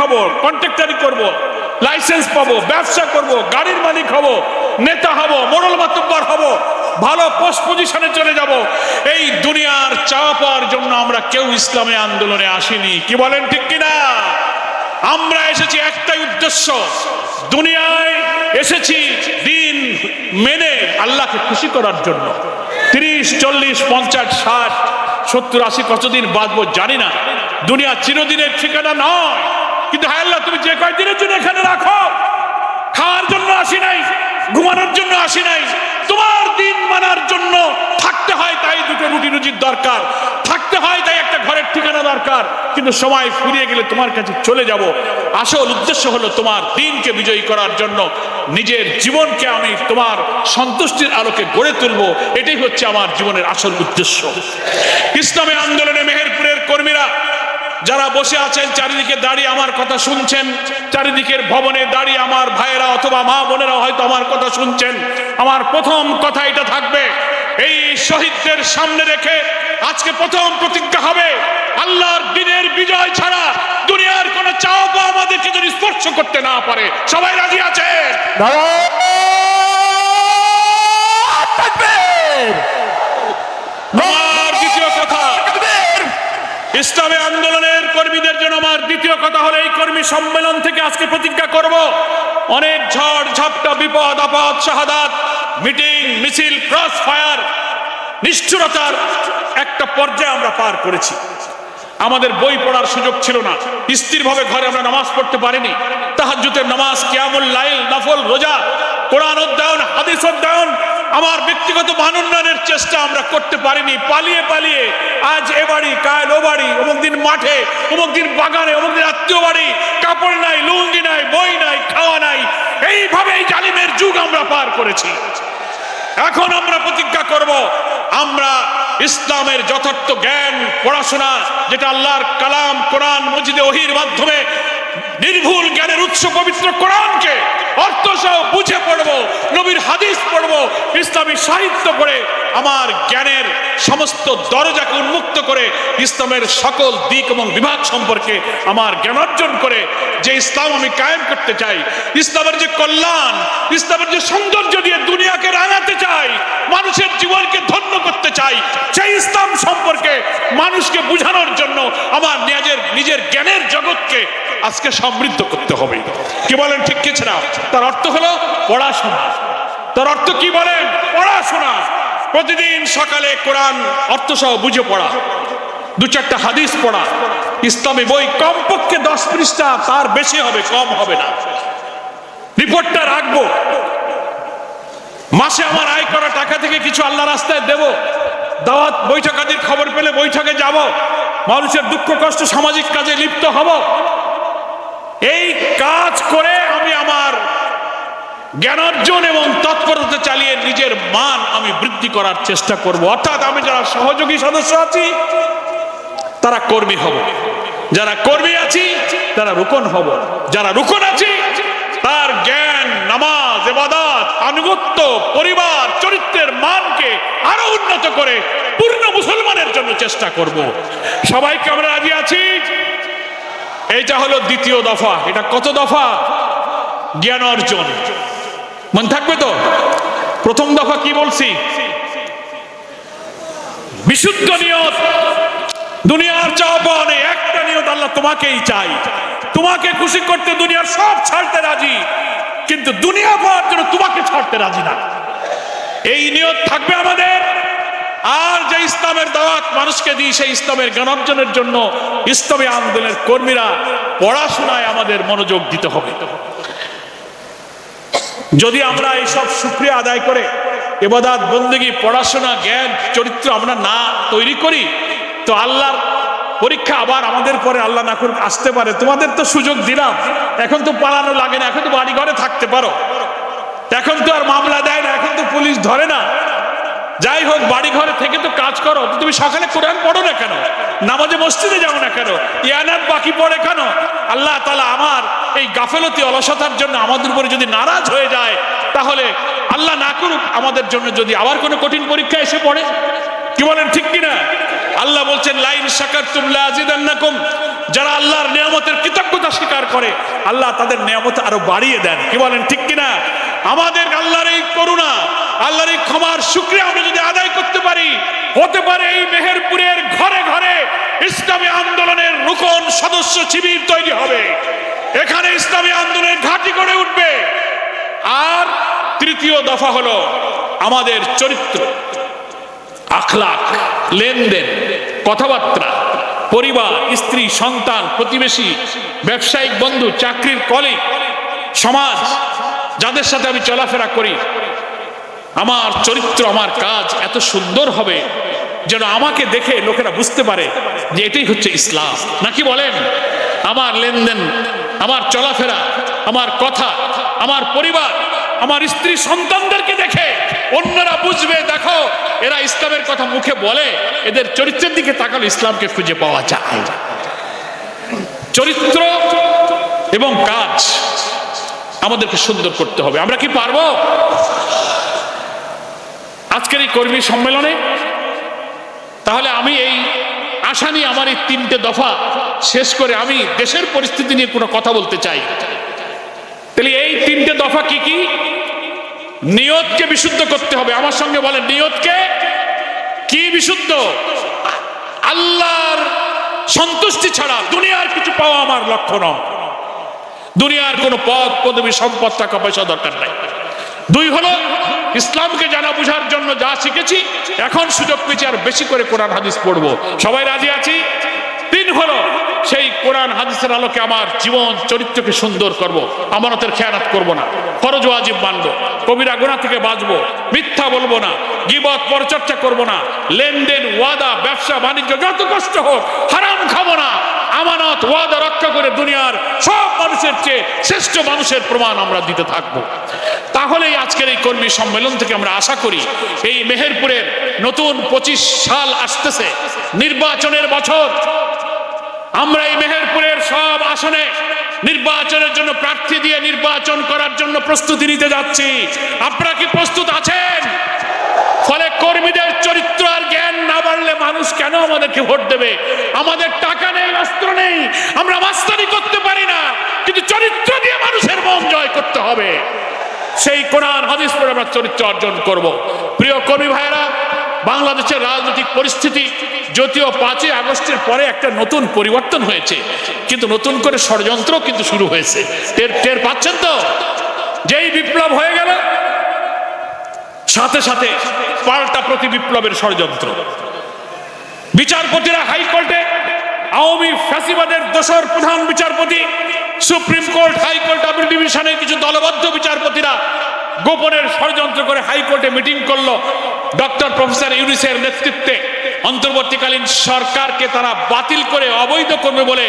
হব, কন্ট্রাক্টরি করব, লাইসেন্স পাবো, ব্যবসা করব, গাড়ির মালিক হব, নেতা হব, মোড়ল মাতব্বর হব, ভালো পোস্ট পজিশনে চলে যাব। এই দুনিয়ার চাওয়া পাওয়ার জন্য আমরা কেউ ইসলামী আন্দোলনে আসিনি। কি বলেন ঠিক কিনা? আমরা এসেছি একটাই উদ্দেশ্য, দুনিয়ায় এসেছি দিন মেনে আল্লাহকে খুশি করার জন্য। 30, 40, 50, 60, 70, 80 কতদিন বাঁচবো জানি না। দুনিয়া চিরদিনের ঠিকানা নয়, কিন্তু হ্যাঁ আল্লাহ তুমি যে কয়দিনের জন্য এখানে রাখো, খাওয়ার জন্য আসি নাই, ঘুমানোর জন্য আসি নাই, তোমার দিন মানার জন্য থাকতে হয় তাই দুটো রুটি রুজির দরকার, থাকতে হয় তাই একটা ঘরের ঠিকানা দরকার, কিন্তু সময় ফুরিয়ে গেলে তোমার কাছে চলে যাব। আসল উদ্দেশ্য হলো তোমার দিনকে বিজয়ী করার জন্য নিজের জীবনকে আমি তোমার সন্তুষ্টির আলোকে গড়ে তুলবো। এটাই হচ্ছে আমার জীবনের আসল উদ্দেশ্য। ইসলামী আন্দোলনে মেহেরপুরের কর্মীরা যারা বসে আছেন, চারিদিকে দাঁড়িয়ে আমার কথা শুনছেন, চারিদিকের ভবনে দাঁড়িয়ে আমার ভাইয়েরা অথবা মা বোনেরা হয়তো আমার কথা শুনছেন, আমার প্রথম কথা এটা থাকবে, এই শহীদদের সামনে রেখে আজকে প্রথম প্রতিজ্ঞা হবে, আল্লাহর দ্বীনের বিজয় ছাড়া দুনিয়ার কোন চাওয়া পাওয়া আমাদেরকে যদি স্পর্শ করতে না পারে। সবাই রাজি আছেন? আমার দ্বিতীয় কথা, ইসলামী আন্দোলনের কর্মীদের জন্য আমার দ্বিতীয় কথা হলো, এই কর্মী সম্মেলন থেকে আজকে প্রতিজ্ঞা করব, অনেক ঝড় ঝাপটা, বিপদ আপদ, শাহাদাত, মিটিং মিছিল, ক্রস ফায়ার, নিষ্ঠুরতার একটা পর্যায়ে আমরা পার করেছি। আমাদের বই পড়ার সুযোগ ছিল না, স্থিরভাবে ঘরে আমরা নামাজ পড়তে পারিনি, তাহাজ্জুদের নামাজ, কিয়ামুল লাইল, নফল রোজা, কোরআন অধ্যয়ন, হাদিস অধ্যয়ন, আমার ব্যক্তিগত মান উন্নয়নের চেষ্টা আমরা করতে পারিনি। পালিয়ে পালিয়ে আজ এ বাড়ি, কাল ও বাড়ি, অমুক দিন মাঠে, অমুক দিন বাগানে, অমুক দিন আত্মীয় বাড়ি, কাপড় নাই, লুঙ্গি নাই, বই নাই, খাওয়া নাই, এইভাবে এই জালিমের যুগ আমরা পার করেছি। এখন আমরা প্রতিজ্ঞা করব, আমরা ইসলামের যথার্থ জ্ঞান পড়াশোনা, যেটা আল্লাহর কালাম কোরআন মজিদে ওহীর মাধ্যমে নির্ভুল জ্ঞানের উৎস পবিত্র কোরআনকে অর্থসহ বুঝে পড়বো, নবীর হাদিস পড়বো, ইসলামী সাহিত্য পড়ে আমার জ্ঞানের সমস্ত দরজাকে উন্মুক্ত করে ইসলামের সকল দিক এবং বিভাগ সম্পর্কে আমার জ্ঞান অর্জন করে যে ইসলাম আমি কায়েম করতে চাই, ইসলামের যে কল্যাণ, ইসলামের যে সৌন্দর্য দিয়ে দুনিয়াকে রাঙাতে চাই, মানুষের জীবনকে ধন্য করতে চাই, সেই ইসলাম সম্পর্কে মানুষকে বুঝানোর জন্য আমার নিজের জ্ঞানের জগৎকে আজকে সমৃদ্ধ করতে হবে। কি বলেন ঠিক কি না? তার অর্থ হলো পড়াশোনা। তার অর্থ কি বলেন? পড়াশোনা। প্রতিদিন সকালে কোরআন অর্থসহ বুঝে পড়া, 2-4টা হাদিস পড়া, ইসলামী বই কমপক্ষে 10 পৃষ্ঠা, তার বেশি হবে, কম হবে না। রিপোর্টটা রাখবো, মাসে আমার আয় করা টাকা থেকে কিছু আল্লাহ রাস্তায় দেব, দাওয়াত বৈঠক আদির খবর পেলে বৈঠকে যাব, মানুষের দুঃখ কষ্ট সামাজিক কাজে লিপ্ত হব। এই কাজ করে আমি আমার জ্ঞান অর্জন এবং তৎপরতা চালিয়ে নিজের মান আমি বৃদ্ধি করার চেষ্টা করব। অর্থাৎ আমি যারা সহযোগী সদস্য আছি তারা কর্মী হব, যারা কর্মী আছি তারা রুকন হব, যারা রুকন আছি তার জ্ঞান, নামাজ, ইবাদত, আনুগত্য, পরিবার, চরিত্রের মানকে আরো উন্নত করে পূর্ণ মুসলমানের জন্য চেষ্টা করব। সবাইকে আমরা রাজি আছি? এইটা হলো দ্বিতীয় দফা। এটা কত দফা? জ্ঞান অর্জন। মনে থাকবে তো? প্রথম দফা কি বলছি? বিশুদ্ধ নিয়ত, দুনিয়ার চাওয়া পাওয়া নেই, একটা নিয়ত, আল্লাহ তোমাকেই চাই, তোমাকে খুশি করতে দুনিয়ার সব ছাড়তে রাজি, কিন্তু দুনিয়া পাওয়ার জন্য তোমাকে ছাড়তে রাজি না। এই নিয়ত থাকবে আমাদের। আর যে ইসলামের দাওয়াত মানুষকে দিই, সেই ইসলামের জ্ঞান অর্জনের জন্য ইসলামী আন্দোলনের কর্মীরা পড়াশোনায় আমাদের মনোযোগ দিতে হবে। যদি আমরা এইসব শুকরিয়া আদায় করে ইবাদত, বন্দেগী, পড়াশোনা, জ্ঞান, চরিত্র আমরা না তৈরি করি, তো আল্লাহর পরীক্ষা আবার আমাদের পরে আল্লাহ না করুক আসতে পারে। তোমাদের তো সুযোগ দিলাম, এখন তো পালানো লাগে না, এখন তো বাড়ি ঘরে থাকতে পারো, এখন তো আর মামলা দেয় না, এখন তো পুলিশ ধরে না। যাই হোক, বাড়ি ঘরে থেকে তো কাজ করো। তুমি সকালে কোরআন পড়ো না কেন? নামাজে মসজিদে যাও না কেন? ইয়ানাত বাকি পড়ে কেন? আল্লাহ তাআলা আমার এই গাফেলতি, অলসতার জন্য আমাদের উপরে যদি নারাজ হয়ে যায়, তাহলে আল্লাহ না করুক আমাদের জন্য যদি আবার কোনো কঠিন পরীক্ষা এসে পড়ে। কি বলেন ঠিক কিনা? আল্লাহ বলছেন লাইন শাকারতুম লাযিদান্নাকুম, যারা আল্লাহর নিয়ামতের কৃতজ্ঞতা স্বীকার করে করে আল্লাহ তাদের নিয়ামত আরো বাড়িয়ে দেন। কি বলেন ঠিক কিনা? আমাদের আল্লাহর এই করুণা, আল্লাহর এই ক্ষমার শুকরিয়া আমরা যদি আদায় করতে পারি, হতে পারে এই মেহেরপুরের ঘরে ঘরে ইসলামী আন্দোলনের রুকন সদস্য শিবির তৈরি হবে, এখানে ইসলামী আন্দোলনের ঘাঁটি গড়ে উঠবে। আর তৃতীয় দফা হলো আমাদের চরিত্র, আখলাক, লেনদেন, কথাবার্তা, পরিবার, স্ত্রী, সন্তান, প্রতিবেশী, ব্যবসায়িক বন্ধু, চাকরির কলিগ, সমাজ, যাদের সাথে আমি চলাফেরা করি, আমার চরিত্র, আমার কাজ এত সুন্দর হবে যেন আমাকে দেখে লোকেরা বুঝতে পারে যে এটাই হচ্ছে ইসলাম। নাকি বলেন? আমার লেনদেন, আমার চলাফেরা, আমার কথা, আমার পরিবার, আমার স্ত্রী সন্তানদেরকে দেখে অন্যরা বুঝবে, দেখো এরা ইসলামের কথা মুখে বলে, এদের চরিত্রের দিকে তাকালে ইসলামকে খুঁজে পাওয়া যায়। চরিত্র এবং কাজ আমাদেরকে সুন্দর করতে হবে। আমরা কি পারবো? আজকের এই কর্মী সম্মেলনে তাহলে আমি এই আশা নিয়ে আমার এই 3টে দফা শেষ করে আমি দেশের পরিস্থিতি নিয়ে কোনো কথা বলতে চাই। তাহলে এই 3টে দফা কি কি? নিয়তকে বিশুদ্ধ করতে হবে। আমার সঙ্গে বলেন, নিয়তকে কি বিশুদ্ধ? আল্লাহর সন্তুষ্টি ছাড়া দুনিয়ার কিছু পাওয়া আমার লক্ষ্য নয়। দুনিয়ার কোনো পদ পদবী, সম্পদ, টাকা পয়সা দরকার নাই। 2 হলো ইসলামকে জানা বুঝার জন্য যা শিখেছি, এখন সুযোগ পেয়েছি আর বেশি করে কোরআন হাদিস পড়বো। সবাই রাজি আছি? 3 হলো সেই কোরআন হাদিসের আলোকে আমার জীবন চরিত্রকে সুন্দর করব, আমানতের খেয়ানত করব না, ফরজ ওয়াজিব মানবো, কবিরা গুনাহ থেকে বাঁচবো, মিথ্যা বলবো না, গীবত পরচর্চা করব না, লেনদেন, ওয়াদা, ব্যবসা বাণিজ্য যত কষ্ট হোক হারাম খাবো না, আমানত ওয়াদা রক্ষা করে দুনিয়ার সব মানুষের চেয়ে শ্রেষ্ঠ মানুষের প্রমাণ আমরা দিতে থাকবো। তাহলেই আজকের এই কর্মী সম্মেলন থেকে আমরা আশা করি এই মেহেরপুরের নতুন 25 সাল আসতেছে, নির্বাচনের বছর। আমরা এই মেহেরপুরের সব আসনে নির্বাচনের জন্য প্রার্থী দিয়ে নির্বাচন করার জন্য প্রস্তুতি নিতে যাচ্ছি। আপনারা কি প্রস্তুত আছেন? ফলে কর্মীদের চরিত্র আর জ্ঞান না বাড়লে মানুষ কেন আমাদেরকে ভোট দেবে? আমাদের টাকা নেই, অস্ত্র নেই, আমরা মাস্তানি করতে পারি না, কিন্তু চরিত্র দিয়ে মানুষের মন জয় করতে হবে। সেই কোরআন হাদিস পড়ে আমরা চরিত্র অর্জন করব। প্রিয় কর্মী ভাইয়েরা, বাংলাদেশের রাজনৈতিক পরিস্থিতি যদিও 5ই আগস্টের পরে একটা নতুন পরিবর্তন হয়েছে, কিন্তু নতুন করে ষড়যন্ত্র কিন্তু শুরু হয়েছে। টের পাচ্ছেন তো? যেই বিপ্লব হয়ে গেল সাথে সাথে পাল্টা প্রতি বিপ্লবের ষড়যন্ত্র। বিচারপতিরা হাইকোর্টে আওয়ামী ফ্যাসিবাদের দোসর প্রধান বিচারপতি, সুপ্রিম কোর্ট, হাইকোর্ট, আপিল ডিভিশনের কিছু দলবদ্ধ বিচারপতিরা গোপনের ষড়যন্ত্র করে হাইকোর্টে মিটিং করলো। ডক্টর প্রফেসর ইউনূসের নেতৃত্বে অন্তর্বর্তীকালীন সরকারকে তারা বাতিল করে অবৈধ করবে বলে